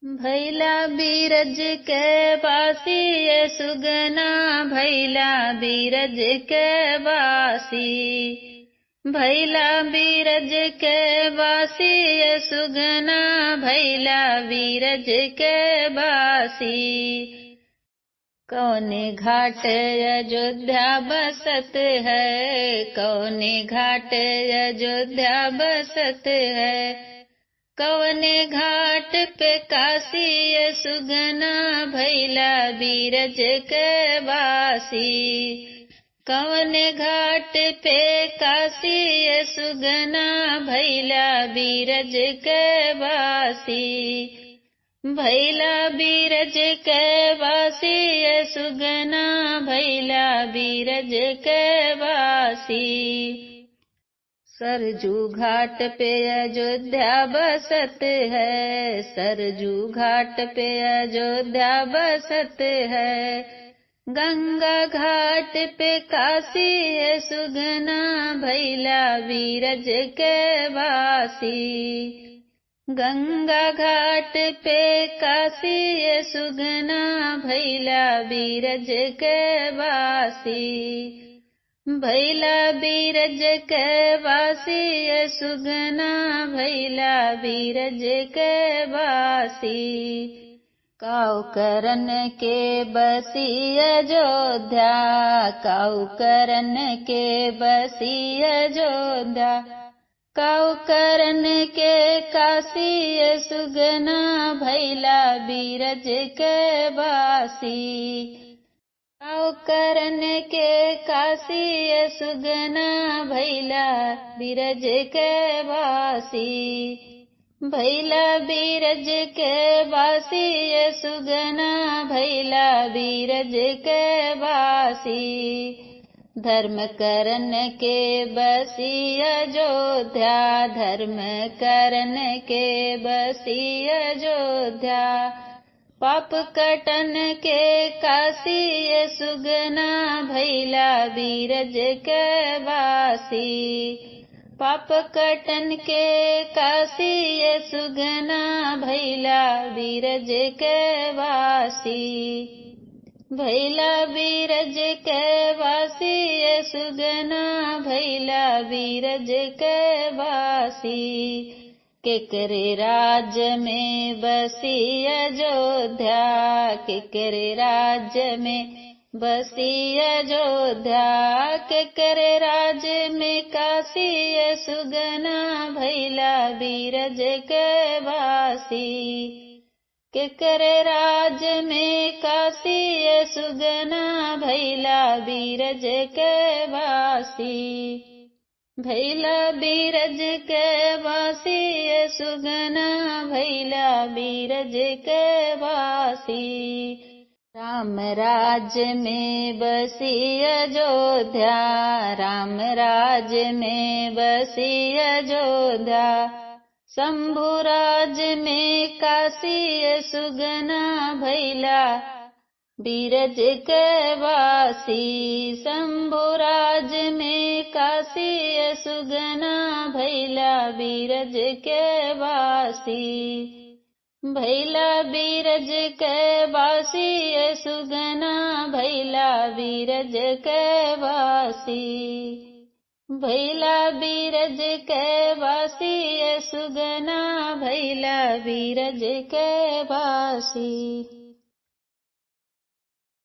भैला बीरज के बासी ये सुगना, भैला बीरज के बासी। भैला बीरज के बासी ये सुगना, भैला बीरज के बासी। कौने घाट अयोध्या बसत है, कौने घाट अयोध्या बसत है। कौने घाट पे काशी ये सुगना, भैला बीरज के बासी। कौने घाट पे काशी ये सुगना, भैला बीरज के बासी। भैला बीरज के बासी ये सुगना, भैला बीरज के बासी। सरजू घाट पे अयोध्या बसत है, सरजू घाट पे अयोध्या बसत है। गंगा घाट पे काशी ये सुगना, भैला बीरज के बासी। गंगा घाट पे काशी ये सुगना, भैला बीरज के बासी। भैला बीरज के बासी ये सुगना, भैला बीरज के बासी। काऊ करन के बसी अयोध्या, काऊ करन के बसी अयोध्या। काऊ करन के काशी ये सुगना, भैला बीरज के बासी। काऊ करन के काशी ये सुगना, भैला बीरज के बासी। भैला बीरज के बासी ये सुगना, भैला बीरज के बासी। धर्म करन के बसी अयोध्या, धर्म करन के बसी अयोध्या। पाप कटन के काशी ये सुगना, भैला बीरज के बासी। पाप कटन के काशी ये सुगना, भैला बीरज के बासी। भैला बीरज के बासी ये सुगना, भैला बीरज के बासी। केकरे राज में बसी अयोध्या, केकरे राज में बसी अयोध्या। केकरे राज में काशी ये सुगना, भैला बीरज के बासी। केकरे राज में काशी ये सुगना, भैला बीरज के बासी। भैला बीरज के बासी ये सुगना, भैला बीरज के बासी। राम राज में बसी अयोध्या, राम राज में बसी अयोध्या। शंभु राज में काशी ये सुगना, भैला बीरज के बासी। शंभु राज में काशी ये सुगना, भैला बीरज के बासी। भैला बीरज के बासी ये सुगना, भैला बीरज के बासी। भैला बीरज के बासी ये सुगना, भैला बीरज के बासी।